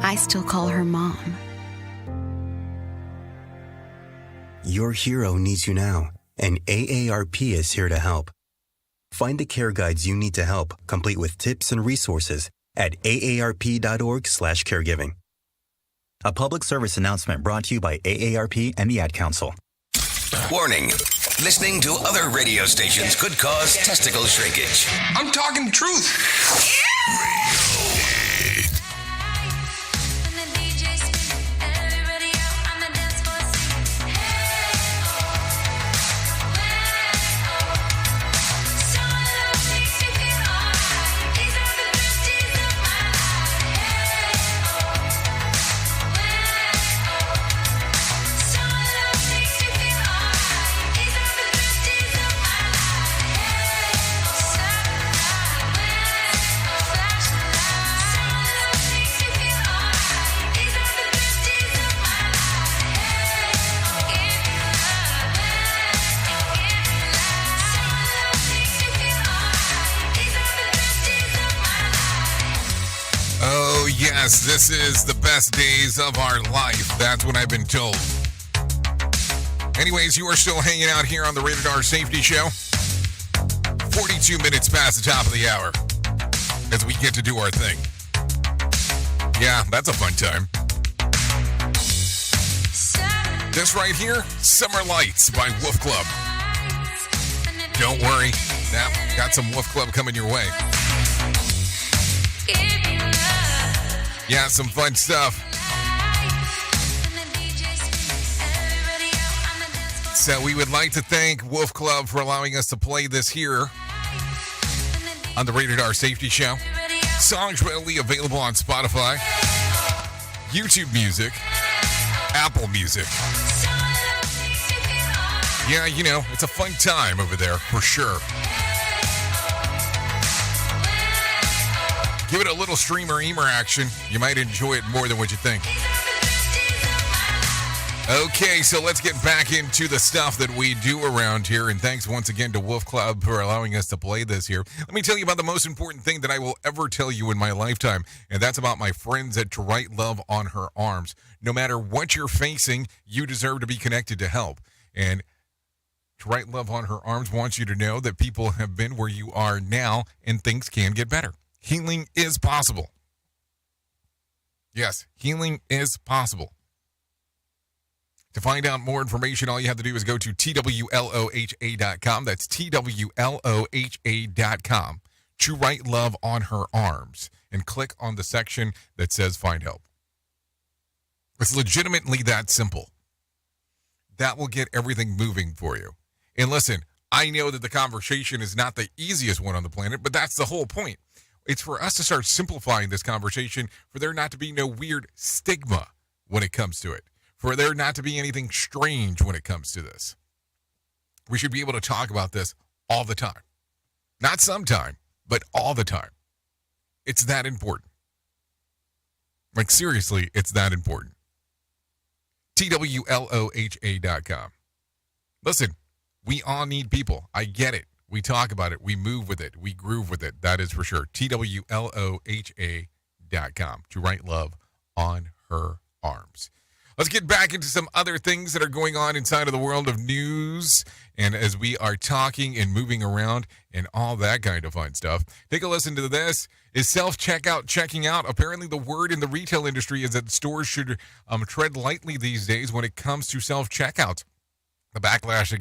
I still call her Mom. Your hero needs you now, and AARP is here to help. Find the care guides you need to help, complete with tips and resources at aarp.org/caregiving. A public service announcement brought to you by AARP and the Ad Council. Warning. Listening to other radio stations could cause testicle shrinkage. I'm talking the truth. Yes, this is the best days of our life. That's what I've been told. Anyways, you are still hanging out here on the Rated R Safety Show. 42 minutes past the top of the hour as we get to do our thing. Yeah, that's a fun time. This right here, Summer Lights by Wolf Club. Don't worry, now got some Wolf Club coming your way. Yeah, some fun stuff. So we would like to thank Wolf Club for allowing us to play this here on the Rated R Safety Show. Songs readily available on Spotify, YouTube Music, Apple Music. Yeah, you know, it's a fun time over there for sure. Give it a little streamer-eamer action. You might enjoy it more than what you think. Okay, so let's get back into the stuff that we do around here. And thanks once again to Wolf Club for allowing us to play this here. Let me tell you about the most important thing that I will ever tell you in my lifetime. And that's about my friends at To Write Love on Her Arms. No matter what you're facing, you deserve to be connected to help. And To Write Love on Her Arms wants you to know that people have been where you are now and things can get better. Healing is possible. Yes, healing is possible. To find out more information, all you have to do is go to twloha.com. That's twloha.com. To Write Love on Her Arms. And click on the section that says Find Help. It's legitimately that simple. That will get everything moving for you. And listen, I know that the conversation is not the easiest one on the planet, but that's the whole point. It's for us to start simplifying this conversation, for there not to be no weird stigma when it comes to it, for there not to be anything strange when it comes to this. We should be able to talk about this all the time. Not sometime, but all the time. It's that important. Like, seriously, it's that important. TWLOHA.com. Listen, we all need people. I get it. We talk about it. We move with it. We groove with it. That is for sure. TWLOHA.com to write love on her arms. Let's get back into some other things that are going on inside of the world of news. And as we are talking and moving around and all that kind of fun stuff, take a listen to this. Is self-checkout checking out? Apparently the word in the retail industry is that stores should tread lightly these days when it comes to self-checkouts. The backlash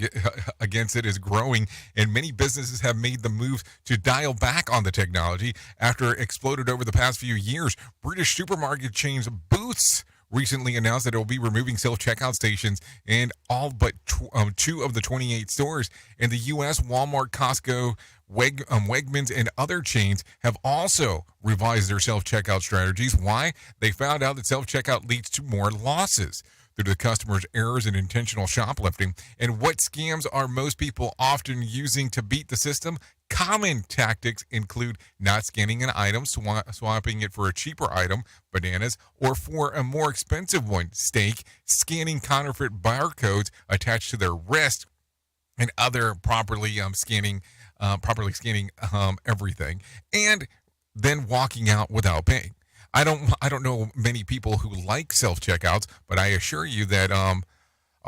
against it is growing, and many businesses have made the move to dial back on the technology after it exploded over the past few years. British supermarket chains Booths recently announced that it will be removing self-checkout stations in all but 2 of the 28 stores. In the U.S., Walmart, Costco, Wegmans, and other chains have also revised their self-checkout strategies. Why? They found out that self-checkout leads to more losses due to the customer's errors and intentional shoplifting. And what scams are most people often using to beat the system? Common tactics include not scanning an item, swapping it for a cheaper item, bananas, or for a more expensive one, steak, scanning counterfeit barcodes attached to their wrist, and other properly scanning everything, and then walking out without paying. I don't know many people who like self-checkouts, but I assure you that a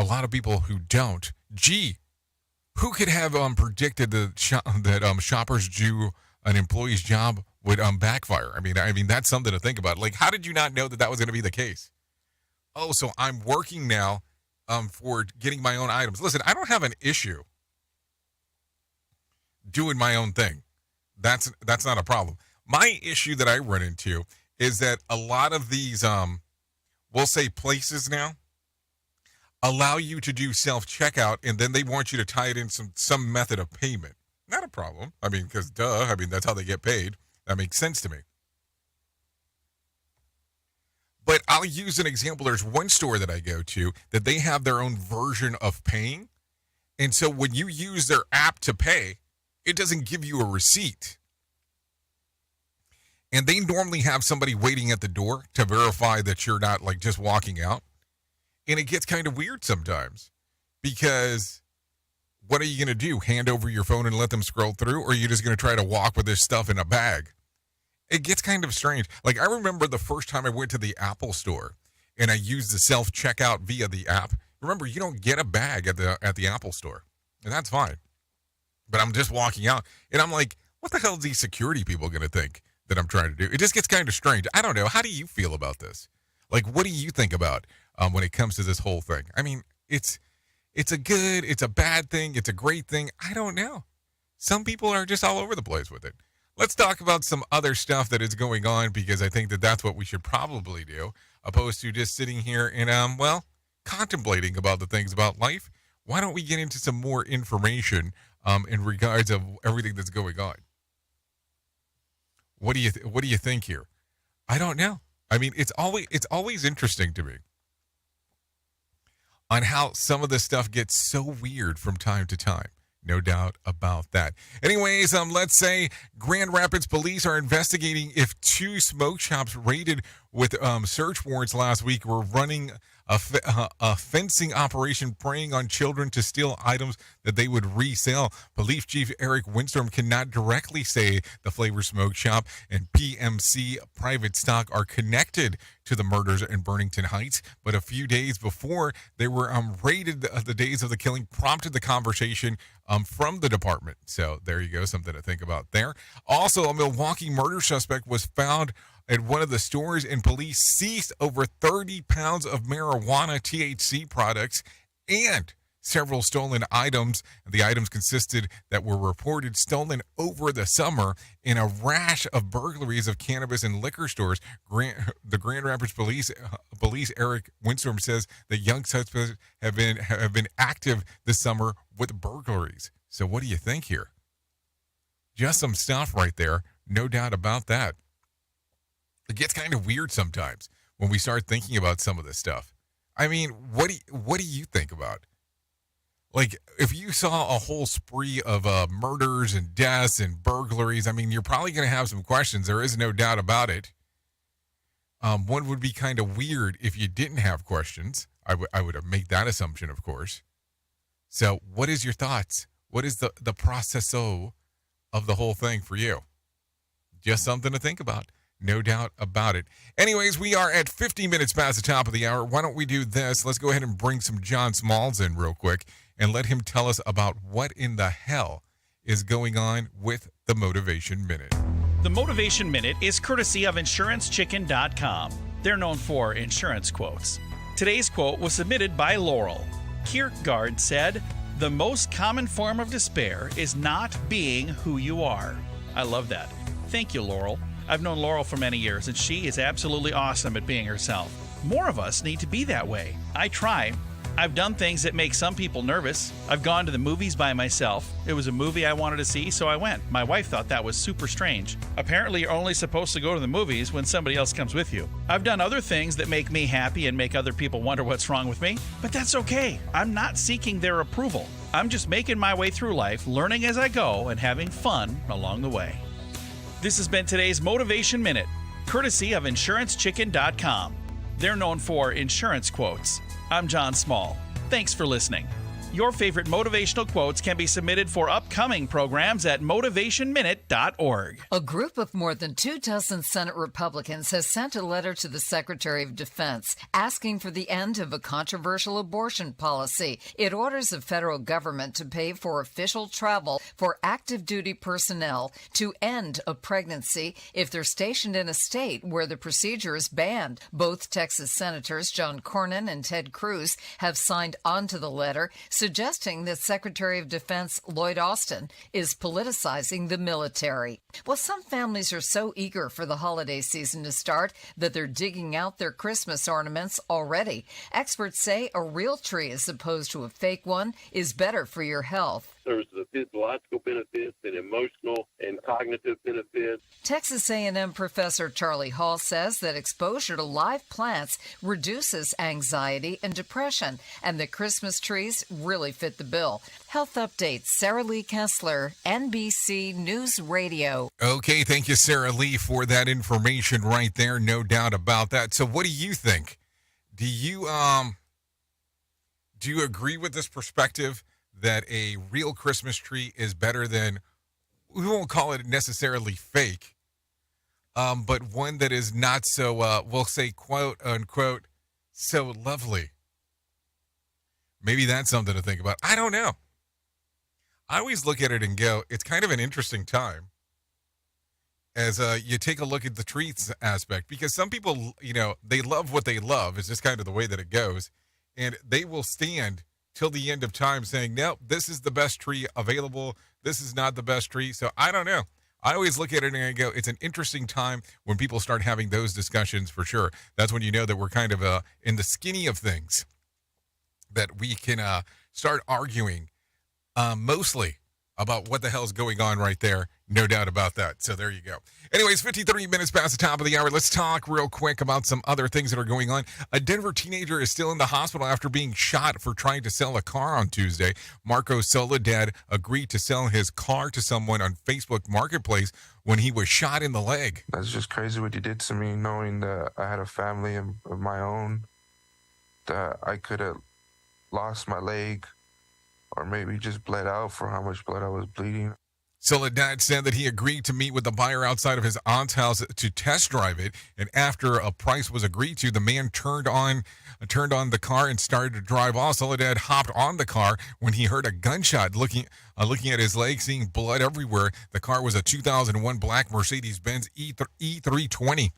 lot of people who don't. Gee, who could have predicted that shoppers do an employee's job would backfire? I mean that's something to think about. Like, how did you not know that was going to be the case? Oh, so I'm working now for getting my own items. Listen, I don't have an issue doing my own thing. That's not a problem. My issue that I run into is that a lot of these, we'll say places now, allow you to do self-checkout, and then they want you to tie it in some method of payment. Not a problem. I mean, because that's how they get paid. That makes sense to me. But I'll use an example. There's one store that I go to that they have their own version of paying. And so when you use their app to pay, it doesn't give you a receipt. And they normally have somebody waiting at the door to verify that you're not like just walking out. And it gets kind of weird sometimes because what are you going to do? Hand over your phone and let them scroll through? Or are you just going to try to walk with this stuff in a bag? It gets kind of strange. Like, I remember the first time I went to the Apple store and I used the self-checkout via the app. Remember, you don't get a bag at the Apple store. And that's fine. But I'm just walking out and I'm like, what the hell are these security people going to think that I'm trying to do? It just gets kind of strange. I don't know. How do you feel about this? Like, what do you think about when it comes to this whole thing? I mean, it's a good, it's a bad thing, it's a great thing. I don't know. Some people are just all over the place with it. Let's talk about some other stuff that is going on because I think that that's what we should probably do, opposed to just sitting here and, contemplating about the things about life. Why don't we get into some more information in regards of everything that's going on? What do you think here? I don't know. I mean, it's always interesting to me on how some of this stuff gets so weird from time to time. No doubt about that. Anyways, let's say Grand Rapids police are investigating if 2 smoke shops raided with search warrants last week were running a fencing operation preying on children to steal items that they would resell. Police Chief Eric Winstrom cannot directly say the Flavor Smoke Shop and PMC Private Stock are connected to the murders in Burlington Heights, but a few days before they were raided, the days of the killing prompted the conversation from the department. So there you go, something to think about there. Also, a Milwaukee murder suspect was found at one of the stores, and police seized over 30 pounds of marijuana THC products and several stolen items. The items consisted that were reported stolen over the summer in a rash of burglaries of cannabis and liquor stores. The Grand Rapids Police Eric Winstrom says that young suspects have been active this summer with burglaries. So what do you think here? Just some stuff right there, no doubt about that. It gets kind of weird sometimes when we start thinking about some of this stuff. I mean, what do you think about? Like, if you saw a whole spree of murders and deaths and burglaries, I mean, you're probably going to have some questions. There is no doubt about it. One would be kind of weird if you didn't have questions. I would have made that assumption, of course. So what is your thoughts? What is the process of the whole thing for you? Just something to think about. No doubt about it. Anyways, we are at 50 minutes past the top of the hour. Why don't we do this? Let's go ahead and bring some John Smalls in real quick and let him tell us about what in the hell is going on with the Motivation Minute. The Motivation Minute is courtesy of InsuranceChicken.com. They're known for insurance quotes. Today's quote was submitted by Laurel. Kierkegaard said, "The most common form of despair is not being who you are." I love that. Thank you, Laurel. I've known Laurel for many years, and she is absolutely awesome at being herself. More of us need to be that way. I try. I've done things that make some people nervous. I've gone to the movies by myself. It was a movie I wanted to see, so I went. My wife thought that was super strange. Apparently, you're only supposed to go to the movies when somebody else comes with you. I've done other things that make me happy and make other people wonder what's wrong with me, but that's okay. I'm not seeking their approval. I'm just making my way through life, learning as I go, and having fun along the way. This has been today's Motivation Minute, courtesy of InsuranceChicken.com. They're known for insurance quotes. I'm John Small. Thanks for listening. Your favorite motivational quotes can be submitted for upcoming programs at motivationminute.org. A group of more than 24 Senate Republicans has sent a letter to the Secretary of Defense asking for the end of a controversial abortion policy. It orders the federal government to pay for official travel for active duty personnel to end a pregnancy if they're stationed in a state where the procedure is banned. Both Texas Senators John Cornyn and Ted Cruz have signed onto the letter, suggesting that Secretary of Defense Lloyd Austin is politicizing the military. Well, some families are so eager for the holiday season to start that they're digging out their Christmas ornaments already. Experts say a real tree as opposed to a fake one is better for your health. There's the physiological benefits and emotional and cognitive benefits. Texas A&M professor Charlie Hall says that exposure to live plants reduces anxiety and depression, and that Christmas trees really fit the bill. Health updates, Sarah Lee Kessler, NBC News Radio. Okay, thank you, Sarah Lee, for that information right there. No doubt about that. So what do you think? Do you agree with this perspective that a real Christmas tree is better than, we won't call it necessarily fake, but one that is not so, we'll say, quote unquote, so lovely? Maybe that's something to think about. I don't know. I always look at it and go, it's kind of an interesting time as you take a look at the trees aspect, because some people, they love what they love. It's just kind of the way that it goes. And they will stand till the end of time saying, no, this is the best tree available. This is not the best tree. So I don't know. I always look at it and I go, it's an interesting time when people start having those discussions for sure. That's when you know that we're kind of in the skinny of things, that we can start arguing mostly about what the hell's going on right there. No doubt about that. So there you go. Anyways, 53 minutes past the top of the hour. Let's talk real quick about some other things that are going on. A Denver teenager is still in the hospital after being shot for trying to sell a car on Tuesday. Marco Soledad agreed to sell his car to someone on Facebook Marketplace when he was shot in the leg. That's just crazy what you did to me, knowing that I had a family of my own, that I could have lost my leg or maybe just bled out for how much blood I was bleeding. Soledad said that he agreed to meet with the buyer outside of his aunt's house to test drive it, and after a price was agreed to, the man turned on the car and started to drive off. Soledad hopped on the car when he heard a gunshot. Looking at his leg, seeing blood everywhere. The car was a 2001 black Mercedes-Benz E320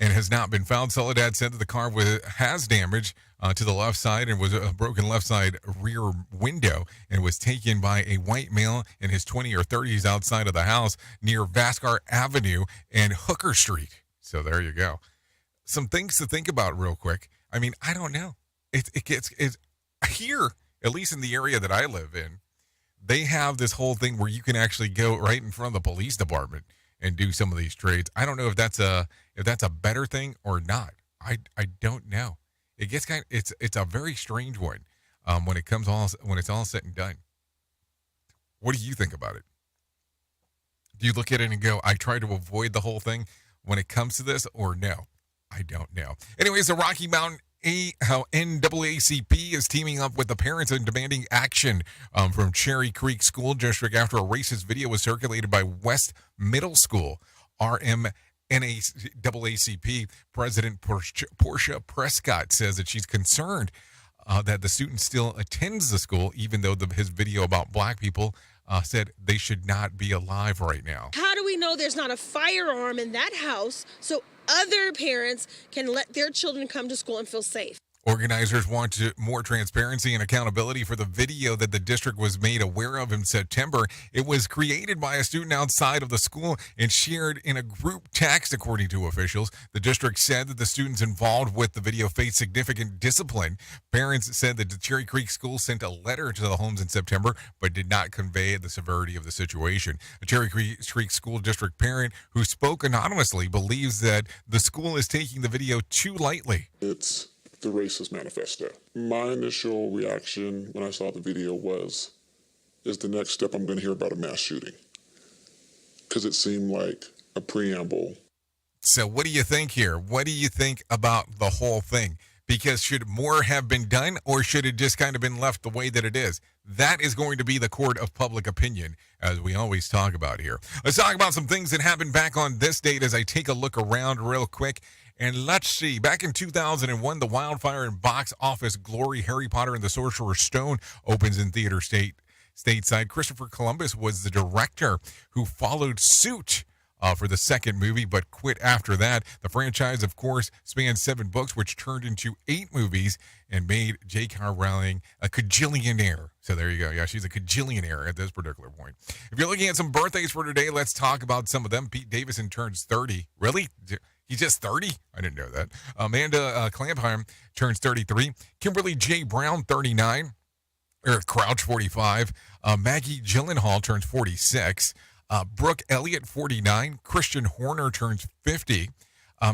and has not been found. Soledad said that the car has damage to the left side and was a broken left side rear window, and was taken by a white male in his 20s or 30s outside of the house near Vascar Avenue and Hooker Street. So there you go. Some things to think about real quick. I mean, I don't know. It's here, at least in the area that I live in, they have this whole thing where you can actually go right in front of the police department and do some of these trades. I don't know if that's a better thing or not. I don't know. It gets it's a very strange one when it's all said and done. What do you think about it? Do you look at it and go, I try to avoid the whole thing when it comes to this, or no? I don't know. Anyways, the Rocky Mountain NAACP is teaming up with the parents and demanding action from Cherry Creek School District after a racist video was circulated by West Middle School. NAACP President Portia Prescott says that she's concerned that the student still attends the school, even though his video about black people said they should not be alive right now. How do we know there's not a firearm in that house so other parents can let their children come to school and feel safe? Organizers want more transparency and accountability for the video that the district was made aware of in September. It was created by a student outside of the school and shared in a group text, according to officials. The district said that the students involved with the video faced significant discipline. Parents said that the Cherry Creek School sent a letter to the homes in September, but did not convey the severity of the situation. A Cherry Creek School District parent who spoke anonymously believes that the school is taking the video too lightly. It's the racist manifesto. My initial reaction when I saw the video is the next step I'm going to hear about a mass shooting, because it seemed like a preamble. So what do you think here? What do you think about the whole thing? Because should more have been done, or should it just kind of been left the way that it is? That is going to be the court of public opinion, as we always talk about here. Let's talk about some things that happened back on this date as I take a look around real quick. And let's see, back in 2001, the wildfire and box office glory Harry Potter and the Sorcerer's Stone opens in theater stateside. Christopher Columbus was the director who followed suit for the second movie, but quit after that. The franchise, of course, spanned 7 books, which turned into 8 movies and made J.K. Rowling a cajillionaire. So there you go. Yeah, she's a cajillionaire at this particular point. If you're looking at some birthdays for today, let's talk about some of them. Pete Davidson turns 30. Really? He's just 30? I didn't know that. Amanda Clampheim turns 33. Kimberly J. Brown, 39. Eric Crouch, 45. Maggie Gyllenhaal turns 46. Brooke Elliott, 49. Christian Horner turns 50.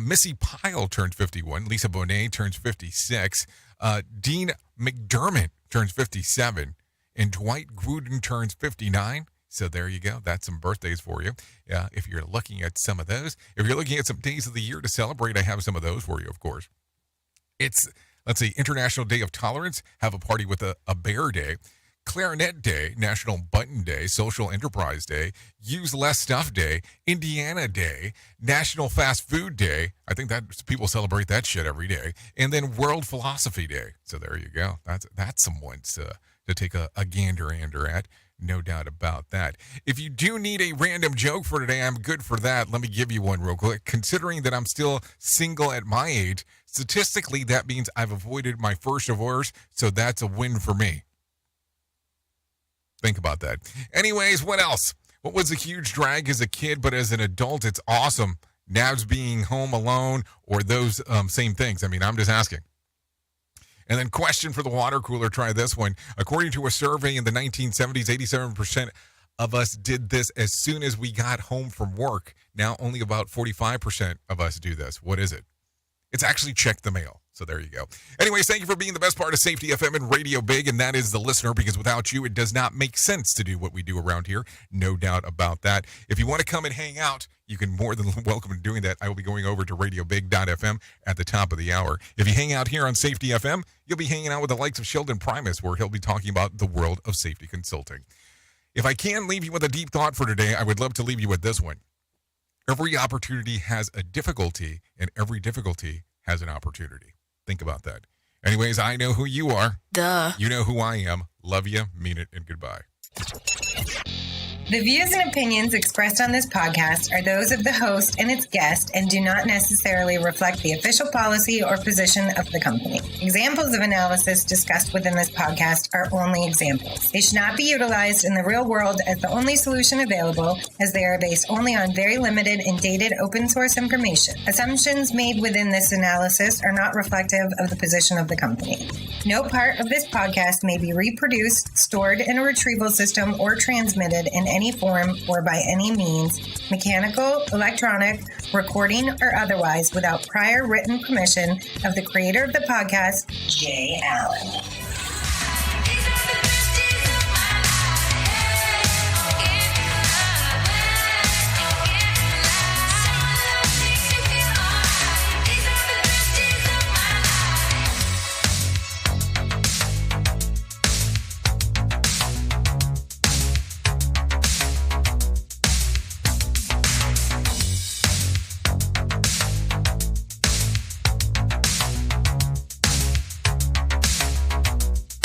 Missy Pyle turns 51. Lisa Bonet turns 56. Dean McDermott turns 57. And Dwight Gruden turns 59. So there you go. That's some birthdays for you. If you're looking at some of those. If you're looking at some days of the year to celebrate, I have some of those for you, of course. It's, let's see, International Day of Tolerance. Have a party with a bear day. Clarinet Day, National Button Day, Social Enterprise Day, Use Less Stuff Day, Indiana Day, National Fast Food Day. I think that people celebrate that shit every day. And then World Philosophy Day. So there you go. That's some ones to take a gander at. No doubt about that. If you do need a random joke for today, I'm good for that. Let me give you one real quick. Considering that I'm still single at my age, statistically, that means I've avoided my first divorce, so that's a win for me. Think about that. Anyways, what else? What was a huge drag as a kid, but as an adult, it's awesome? Nabs being home alone, or those same things? I mean, I'm just asking. And then question for the water cooler, try this one. According to a survey in the 1970s, 87% of us did this as soon as we got home from work. Now only about 45% of us do this. What is it? It's actually check the mail. So there you go. Anyways, thank you for being the best part of Safety FM and Radio Big, and that is the listener, because without you, it does not make sense to do what we do around here. No doubt about that. If you want to come and hang out, you can more than welcome in doing that. I will be going over to radiobig.fm at the top of the hour. If you hang out here on Safety FM, you'll be hanging out with the likes of Sheldon Primus, where he'll be talking about the world of safety consulting. If I can leave you with a deep thought for today, I would love to leave you with this one. Every opportunity has a difficulty, and every difficulty has an opportunity. Think about that. Anyways, I know who you are. Duh. You know who I am. Love you, mean it, and goodbye. The views and opinions expressed on this podcast are those of the host and its guest and do not necessarily reflect the official policy or position of the company. Examples of analysis discussed within this podcast are only examples. They should not be utilized in the real world as the only solution available, as they are based only on very limited and dated open source information. Assumptions made within this analysis are not reflective of the position of the company. No part of this podcast may be reproduced, stored in a retrieval system, or transmitted in any form or by any means, mechanical, electronic, recording, or otherwise, without prior written permission of the creator of the podcast, Jay Allen.